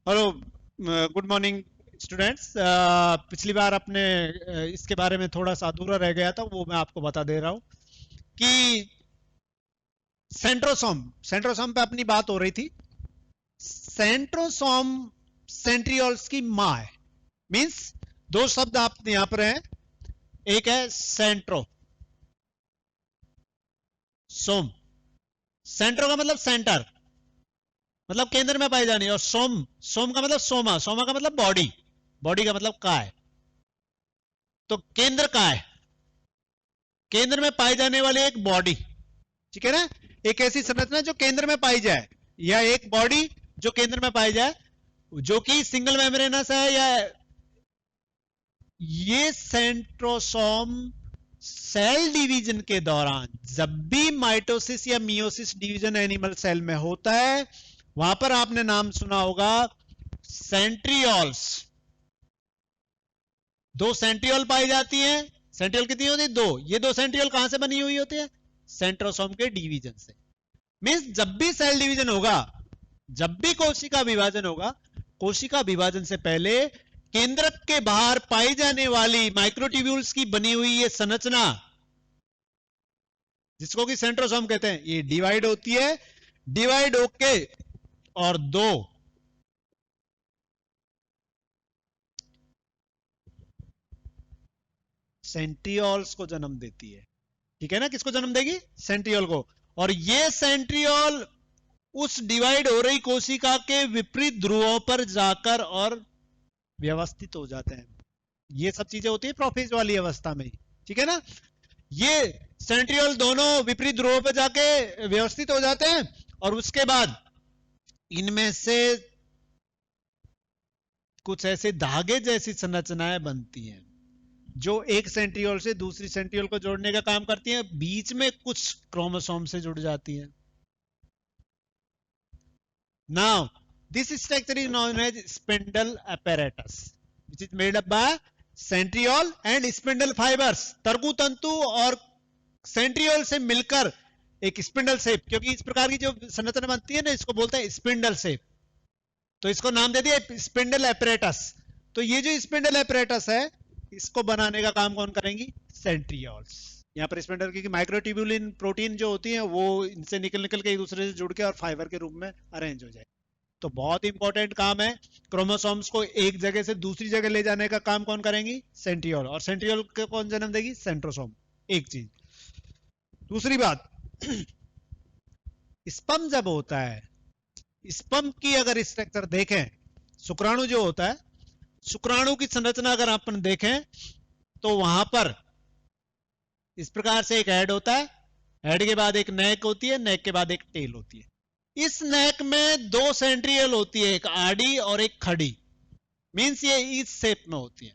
Hello, good morning students. पिछली बार अपने इसके बारे में थोड़ा सा अधूरा रह गया था, वो मैं आपको बता दे रहा हूँ कि सेंट्रोसोम सेंट्रोसोम पे अपनी बात हो रही थी। सेंट्रोसोम सेंट्रियोल्स की माँ है। मींस दो शब्द आप यहां पर हैं। एक है सेंट्रो सोम। सेंट्रो का मतलब सेंटर, मतलब केंद्र में पाई जानी, और सोम सोम का मतलब सोमा, सोमा का मतलब बॉडी, बॉडी का मतलब काय। तो केंद्र काय, केंद्र में पाई जाने वाली एक बॉडी, ठीक है ना। एक ऐसी संरचना जो केंद्र में पाई जाए, या एक बॉडी जो केंद्र में पाई जाए, जो कि सिंगल मेम्ब्रेनस है, या ये सेंट्रोसोम सेल डिवीजन के दौरान जब भी माइटोसिस या मियोसिस डिवीजन एनिमल सेल में होता है, वहां पर आपने नाम सुना होगा सेंट्रियोल्स। दो सेंट्रियोल पाई जाती हैं। सेंट्रियोल कितनी होती है? दो। ये दो सेंट्रियोल कहां से बनी हुई होती है? सेंट्रोसोम के डिवीजन से। मीन्स जब भी सेल डिवीजन होगा, जब भी कोशिका विभाजन होगा, कोशिका विभाजन से पहले केंद्रक के बाहर पाई जाने वाली माइक्रोट्यूब्यूल्स की बनी हुई ये संरचना, जिसको कि सेंट्रोसोम कहते हैं, ये डिवाइड होती है। डिवाइड होके और दो सेंट्रियोल्स को जन्म देती है। ठीक है ना। किसको जन्म देगी? सेंट्रियोल को। और ये सेंट्रियोल उस डिवाइड हो रही कोशिका के विपरीत ध्रुवों पर जाकर और व्यवस्थित हो जाते हैं। ये सब चीजें होती है प्रोफेज वाली अवस्था में ही। ठीक है ना। ये सेंट्रियोल दोनों विपरीत ध्रुवों पर जाके व्यवस्थित हो जाते हैं, और उसके बाद इनमें से कुछ ऐसे धागे जैसी संरचनाएं बनती हैं जो एक सेंट्रियोल से दूसरी सेंट्रियोल को जोड़ने का काम करती हैं। बीच में कुछ क्रोमोसोम से जुड़ जाती हैं। Now this structure is known as spindle apparatus which is made up by centriole and spindle fibres. तरकु तंतु और सेंट्रियोल से मिलकर एक स्पिंडल शेप, क्योंकि इस प्रकार की जो संरचना बनती है ना, इसको बोलते हैं स्पिंडल शेप, तो इसको नाम दे दिया स्पिंडल एपरेटस। तो ये जो स्पिंडल एपरेटस है, इसको बनाने का काम कौन करेंगी? सेंट्रियोल्स। यहाँ पर स्पिंडल की माइक्रोट्यूब्यूलिन प्रोटीन जो होती है, वो इनसे निकल निकल के एक दूसरे से जुड़ के और फाइबर के रूप में अरेंज हो जाए। तो बहुत इंपॉर्टेंट काम है। क्रोमोसोम्स को एक जगह से दूसरी जगह ले जाने का काम कौन करेंगी? सेंट्रियोल। और सेंट्रियोल को कौन जन्म देगी? सेंट्रोसोम। एक चीज। दूसरी बात, स्पर्म जब होता है, स्पर्म की अगर स्ट्रक्चर देखें, शुक्राणु जो होता है, शुक्राणु की संरचना अगर अपन देखें, तो वहां पर इस प्रकार से एक हेड होता है, हेड के बाद एक नेक होती है, नेक के बाद एक टेल होती है। इस नेक में दो सेंट्रियल होती है, एक आड़ी और एक खड़ी। मीन्स ये इस शेप में होती है।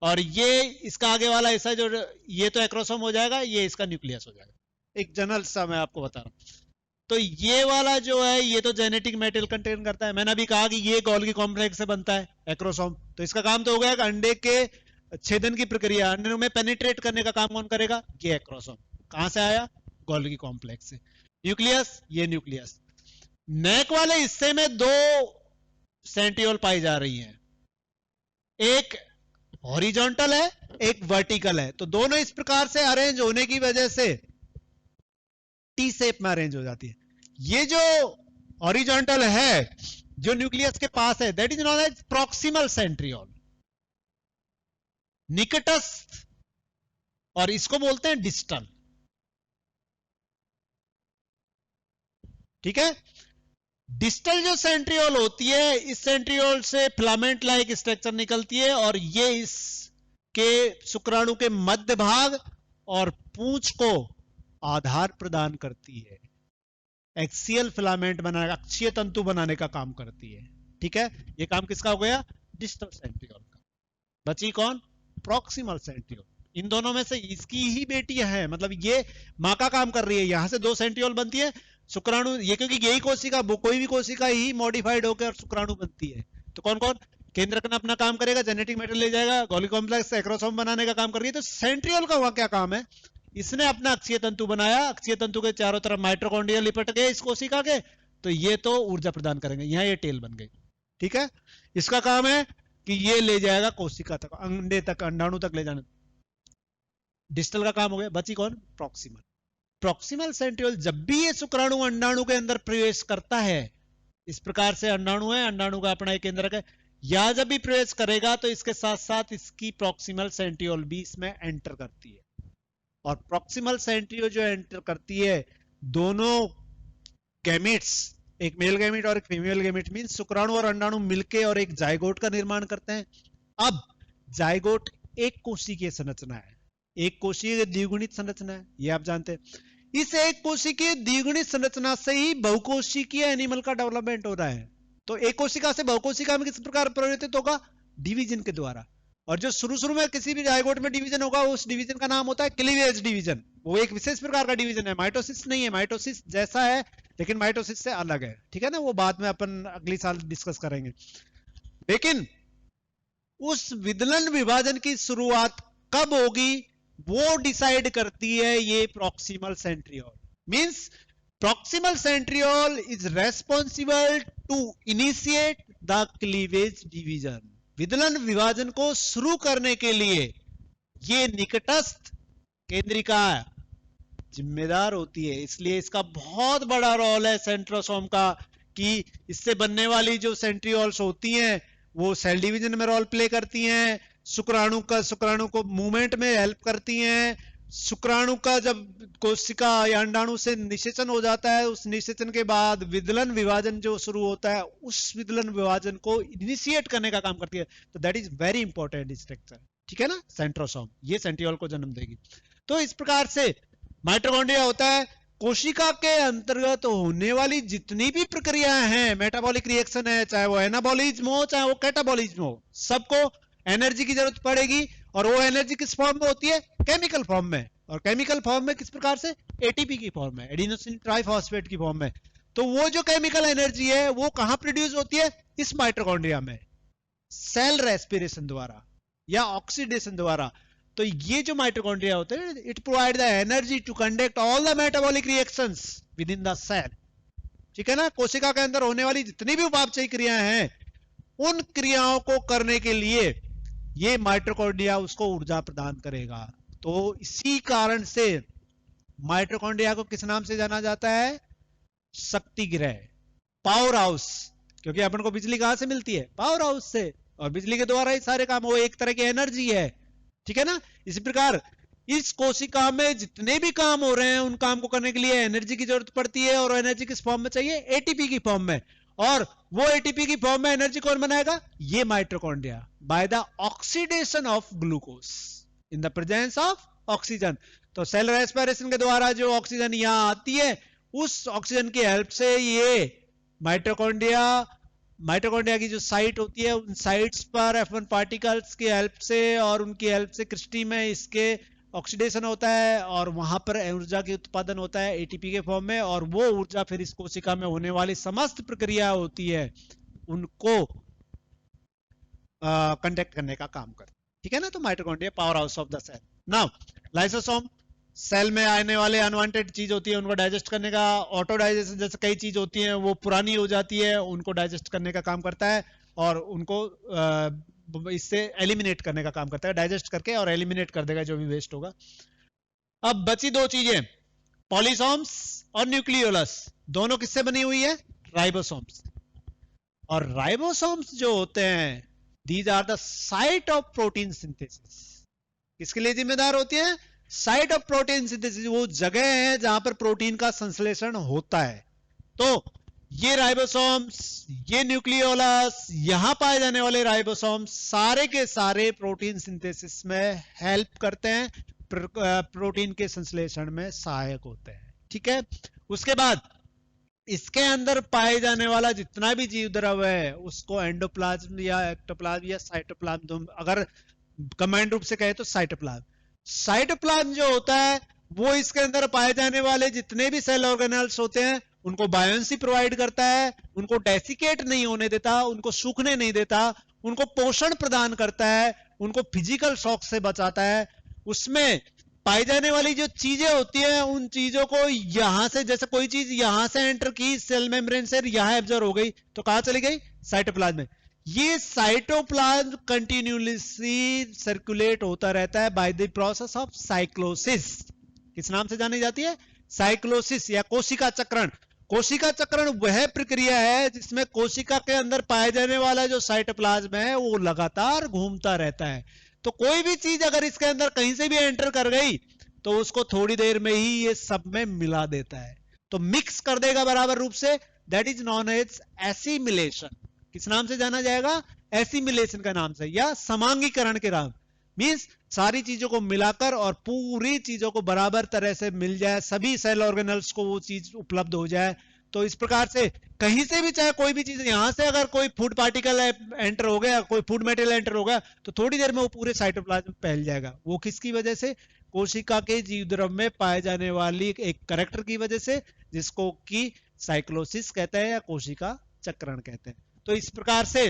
और ये इसका आगे वाला ऐसा जो, ये तो एक्रोसोम हो जाएगा, ये इसका न्यूक्लियस हो जाएगा। एक जनरल सा मैं आपको बता रहा हूं। तो ये वाला जो है, ये तो जेनेटिक मेटेरियल कंटेन करता है। मैंने अभी कहा कि ये गोल्गी कॉम्प्लेक्स से बनता है एक्रोसोम। तो इसका काम तो हो गया कि अंडे के छेदन की प्रक्रिया, अंडे में पेनिट्रेट करने का काम कौन करेगा? ये एक्रोसोम। कहां से आया? गोल्गी कॉम्प्लेक्स से। न्यूक्लियस, ये न्यूक्लियस। नेक वाले हिस्से में दो सेंट्रियोल पाई जा रही हैं, एक हॉरिजॉन्टल है, एक वर्टिकल है। तो दोनों इस प्रकार से अरेंज होने की वजह से टी शेप में अरेंज हो जाती है। ये जो हॉरिजॉन्टल है, जो न्यूक्लियस के पास है, that is known as proximal centriole, निकटस्थ। और इसको बोलते हैं डिस्टल। ठीक है। डिस्टल जो सेंट्रियोल होती है, इस सेंट्रियोल से फिलामेंट लाइक स्ट्रक्चर निकलती है, और ये इसके शुक्राणु के मध्य भाग और पूंछ को आधार प्रदान करती है। एक्सियल फिलामेंट बनाने, अक्षीय तंतु बनाने का काम करती है। ठीक है। ये काम किसका हो गया? डिस्टल सेंट्रियोल का। बची कौन? Proximal centriole. इन दोनों में से इसकी ही बेटी है, मतलब ये मां का काम कर रही है। यहां से दो सेंट्रियोल बनती है, शुक्राणु, ये क्योंकि यही कोशिका, कोई भी कोशिका ही मॉडिफाइड होकर शुक्राणु बनती है। तो कौन कौन? केंद्रक अपना काम करेगा, जेनेटिक मेटेरियल ले जाएगा, गोल्गी कॉम्प्लेक्स एक्रोसोम बनाने का काम कर रही है। तो सेंट्रियोल का वहां क्या काम है? इसने अपना अक्षीय तंतु बनाया, अक्षीय तंतु के चारों तरफ माइटोकॉन्ड्रिया लिपट गए इस कोशिका के, तो ये तो ऊर्जा प्रदान करेंगे। यहां ये टेल बन गई। ठीक है, इसका काम है कि ये ले जाएगा कोशिका तक, अंडे तक, अंडाणु तक ले जाना। डिस्टल का काम हो गया, बची कौन? प्रॉक्सिमल। प्रॉक्सिमल सेंट्रियोल जब भी ये शुक्राणु अंडाणु के अंदर प्रवेश करता है, इस प्रकार से अंडाणु है, अंडाणु का अपना एक केंद्रक है, या जब भी प्रवेश करेगा तो इसके साथ साथ इसकी प्रॉक्सिमल सेंट्रियोल भी इसमें एंटर करती है। और प्रॉक्सिमल सेंट्रियोल जो एंटर करती है, दोनों गैमेट्स, एक मेल गैमेट और एक फीमेल गैमेट, मीन शुक्राणु और अंडाणु मिलके और एक जाइगोट का निर्माण करते हैं। अब जाइगोट एक कोशिकीय संरचना है, एक कोशिकीय द्विगुणित संरचना है, ये आप जानते हैं। इस एक कोशिकीय द्विगुणित संरचना से ही बहुकोशिकीय एनिमल का डेवलपमेंट हो रहा है। तो एक कोशिका से बहुकोशिका में किस प्रकार परिवर्तित होगा? डिवीजन के द्वारा। और जो शुरू शुरू में किसी भी जाइगोट में डिवीजन होगा, उस डिवीजन का नाम होता है क्लीवेज डिवीजन। वो एक विशेष प्रकार का डिवीजन है, माइटोसिस नहीं है, माइटोसिस जैसा है लेकिन माइटोसिस से अलग है, ठीक है ना, वो बाद में अपन अगली साल डिस्कस करेंगे। लेकिन उस विदलन विभाजन की शुरुआत कब होगी, वो डिसाइड करती है ये proximal centriole. Means proximal centriole is responsible to initiate the cleavage division. विदलन विभाजन को शुरू करने के लिए ये निकटस्थ केंद्रिका जिम्मेदार होती है। इसलिए इसका बहुत बड़ा रोल है सेंट्रोसोम का, कि इससे बनने वाली जो सेंट्रियोल्स होती हैं वो सेल डिवीजन में रोल प्ले करती हैं, शुक्राणु को मूवमेंट में हेल्प करती हैं। शुक्राणु का जब कोशिका या अंडाणु से निषेचन हो जाता है, उस निषेचन के बाद विदलन विभाजन जो शुरू होता है, उस विदलन विभाजन को इनिशिएट करने का काम करती है। तो that is very important structure, ठीक है ना, सेंट्रोसोम, ये सेंट्रियोल को जन्म देगी। तो इस प्रकार से माइटोकॉन्ड्रिया होता है, कोशिका के अंतर्गत होने वाली जितनी भी प्रक्रियाएं हैं, मेटाबॉलिक रिएक्शन है, चाहे वो एनाबॉलिज्म हो चाहे वो कैटाबॉलिज्म हो, सबको एनर्जी की जरूरत पड़ेगी। और वो एनर्जी किस फॉर्म में होती है? केमिकल फॉर्म में। और केमिकल फॉर्म में किस प्रकार से? एटीपी की फॉर्म में, एडिनोसिन ट्राइफॉस्फेट की फॉर्म में। तो वो जो केमिकल एनर्जी है वो कहां प्रोड्यूस होती है? इस माइटोकॉन्ड्रिया में, सेल रेस्पिरेशन द्वारा या ऑक्सीडेशन द्वारा। तो ये जो माइटोकॉन्ड्रिया होते हैं, it provide the energy to conduct all the metabolic reactions within the cell, ठीक है ना। कोशिका के अंदर होने वाली जितनी भी उपापचयी क्रियाएं हैं, उन क्रियाओं को करने के लिए ये माइटोकॉन्ड्रिया उसको ऊर्जा प्रदान करेगा। तो इसी कारण से माइटोकॉन्ड्रिया को किस नाम से जाना जाता है? शक्ति गृह, पावर हाउस। क्योंकि अपन को बिजली कहां से मिलती है? पावर हाउस से, और बिजली के द्वारा ही सारे काम, वो एक तरह की एनर्जी है, ठीक है ना। इसी प्रकार इस कोशिका में जितने भी काम हो रहे हैं, उन काम को करने के लिए एनर्जी की जरूरत पड़ती है। और एनर्जी किस फॉर्म में चाहिए? एटीपी की फॉर्म में। और वो एटीपी की फॉर्म में एनर्जी कौन बनाएगा? ये mitochondria, by the oxidation of glucose in the presence of oxygen. तो सेल रेस्पिरेशन के द्वारा जो ऑक्सीजन यहां आती है, उस ऑक्सीजन की हेल्प से ये माइटोकॉन्ड्रिया की जो साइट होती है, उन साइट्स पर F1 पार्टिकल्स की हेल्प से और उनकी हेल्प से क्रिस्टी में इसके ऑक्सीडेशन होता है, और वहां पर ऊर्जा के उत्पादन होता है एटीपी के फॉर्म में। और वो ऊर्जा फिर इस कोशिका में होने वाली समस्त प्रक्रिया होती है, उनको कंडक्ट करने का काम करता है, ठीक है ना। तो mitochondria power house of the cell. Now lysosome, cell में आने वाले अनवांटेड चीज होती है, उनको डाइजेस्ट करने का, ऑटो डाइजेशन जैसे कई चीज होती हैं वो पुरानी हो जाती है, उनको डाइजेस्ट करने का काम करता है, और उनको इससे एलिमिनेट करने का काम करता है, डाइजेस्ट करके और एलिमिनेट कर देगा जो भी वेस्ट होगा। अब बची दो चीजें, पॉलीसोम्स और न्यूक्लियोलस, दोनों किससे बनी हुई है? राइबोसोम्स। और राइबोसोम्स जो होते हैं, these are the site of protein synthesis. किसके लिए जिम्मेदार होती है? साइट ऑफ प्रोटीन सिंथेसिस, वो जगह है जहां पर प्रोटीन का संश्लेषण होता है। तो ये राइबोसोम्स, ये न्यूक्लियोलस, यहां पाए जाने वाले राइबोसोम्स सारे के सारे प्रोटीन सिंथेसिस में हेल्प करते हैं, प्रोटीन के संश्लेषण में सहायक होते हैं, ठीक है। उसके बाद इसके अंदर पाए जाने वाला जितना भी जीव द्रव है, उसको एंडोप्लाज्म या एक्टोप्लाज्म या साइटोप्लाज्म, अगर कंबाइंड रूप से कहे तो साइटोप्लाज्म। साइटोप्लाज्म जो होता है, वो इसके अंदर पाए जाने वाले जितने भी सेल ऑर्गेनल्स होते हैं, उनको बायोंसी प्रोवाइड करता है, उनको डेसिकेट नहीं होने देता, उनको सूखने नहीं देता, उनको पोषण प्रदान करता है, उनको फिजिकल शॉक से बचाता है। उसमें पाई जाने वाली जो चीजें होती हैं उन चीजों को यहां से, जैसे कोई चीज यहां से एंटर की सेल मेम्ब्रेन से, यहां एब्जॉर्ब हो गई तो कहां चली गई, साइटोप्लाज्म में। ये साइटोप्लाज्म कंटिन्यूसली सर्कुलेट होता रहता है by the process of cyclosis. किस नाम से जानी जाती है, साइक्लोसिस या कोशिका चक्रण। कोशिका चक्रण वह प्रक्रिया है जिसमें कोशिका के अंदर पाए जाने वाला जो साइटोप्लाज्म है वो लगातार घूमता रहता है। तो कोई भी चीज अगर इसके अंदर कहीं से भी एंटर कर गई तो उसको थोड़ी देर में ही ये सब में मिला देता है, तो मिक्स कर देगा बराबर रूप से। That is known as assimilation. किस नाम से जाना जाएगा, एसिमिलेशन का नाम से, या समांगीकरण के नाम। मींस सारी चीजों को मिलाकर और पूरी चीजों को बराबर तरह से मिल जाए, सभी सेल ऑर्गेनल्स को वो चीज उपलब्ध हो जाए। तो इस प्रकार से कहीं से भी, चाहे कोई भी चीज, यहां से अगर कोई फूड पार्टिकल एंटर हो गया, कोई फूड मटेरियल एंटर हो गया, तो थोड़ी देर में वो पूरे साइटोप्लाज्म में फैल जाएगा। वो किसकी वजह से, कोशिका के जीवद्रव्य में पाए जाने वाली एक कैरेक्टर की वजह से, जिसको कि साइक्लोसिस कहते हैं या कोशिका चक्रण कहते हैं। तो इस प्रकार से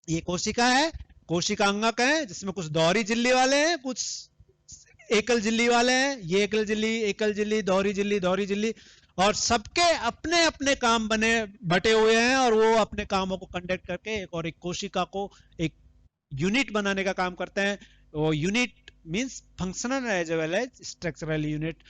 ये कोशिका है, कोशिका अंगक है, जिसमें कुछ दोहरी झिल्ली वाले हैं, कुछ एकल झिल्ली वाले हैं। ये एकल झिल्ली, एकल झिल्ली, दोहरी झिल्ली, दोहरी झिल्ली, और सबके अपने अपने काम बने बटे हुए हैं, और वो अपने कामों को कंडक्ट करके एक और एक कोशिका को एक यूनिट बनाने का काम करते हैं। वो unit means functional as well as structural unit.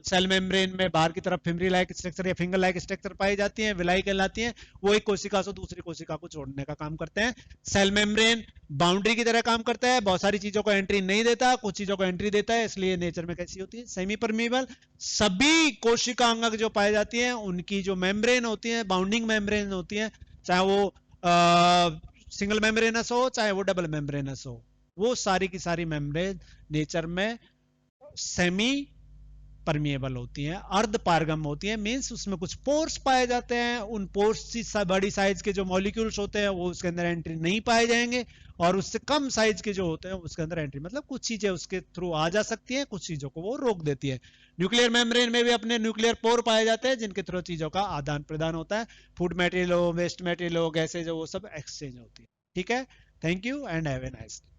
Cell membrane में बाहर की तरफ फिमरी लाइक स्ट्रक्चर या फिंगर लाइक स्ट्रक्चर पाई जाती है, विलाई कहलाती है। वो एक कोशिका से दूसरी कोशिका को जोड़ने का काम करते हैं। सेल मेम्ब्रेन बाउंड्री की तरह काम करता है, बहुत सारी चीजों को एंट्री नहीं देता, कुछ चीजों को एंट्री देता है, इसलिए नेचर में कैसी होती है, सेमी परमीबल। सभी कोशिका अंगक जो पाई जाती है उनकी जो मेम्ब्रेन होती है, बाउंडिंग मेम्ब्रेन होती है, चाहे वो सिंगल मेम्ब्रेनस हो चाहे वो डबल मेम्ब्रेनस हो, वो सारी की सारी मेम्ब्रेन नेचर में सेमी परमिएबल होती हैं, अर्ध पारगम होती हैं। मींस उसमें कुछ पोर्स पाए जाते हैं, उन पोर्स से बड़ी साइज के जो मॉलिक्यूल्स होते हैं वो उसके अंदर एंट्री नहीं पाए जाएंगे, और उससे कम साइज के जो होते हैं उसके अंदर एंट्री, मतलब कुछ चीजें उसके थ्रू आ जा सकती हैं, कुछ चीजों को वो रोक देती है। न्यूक्लियर मेम्ब्रेन में भी अपने न्यूक्लियर पोर पाए जाते हैं जिनके थ्रू चीजों का आदान प्रदान होता है, फूड मटेरियल हो, वेस्ट मटेरियल हो, गैसेज हो, वो सब एक्सचेंज होती है। ठीक है, thank you and have a nice day.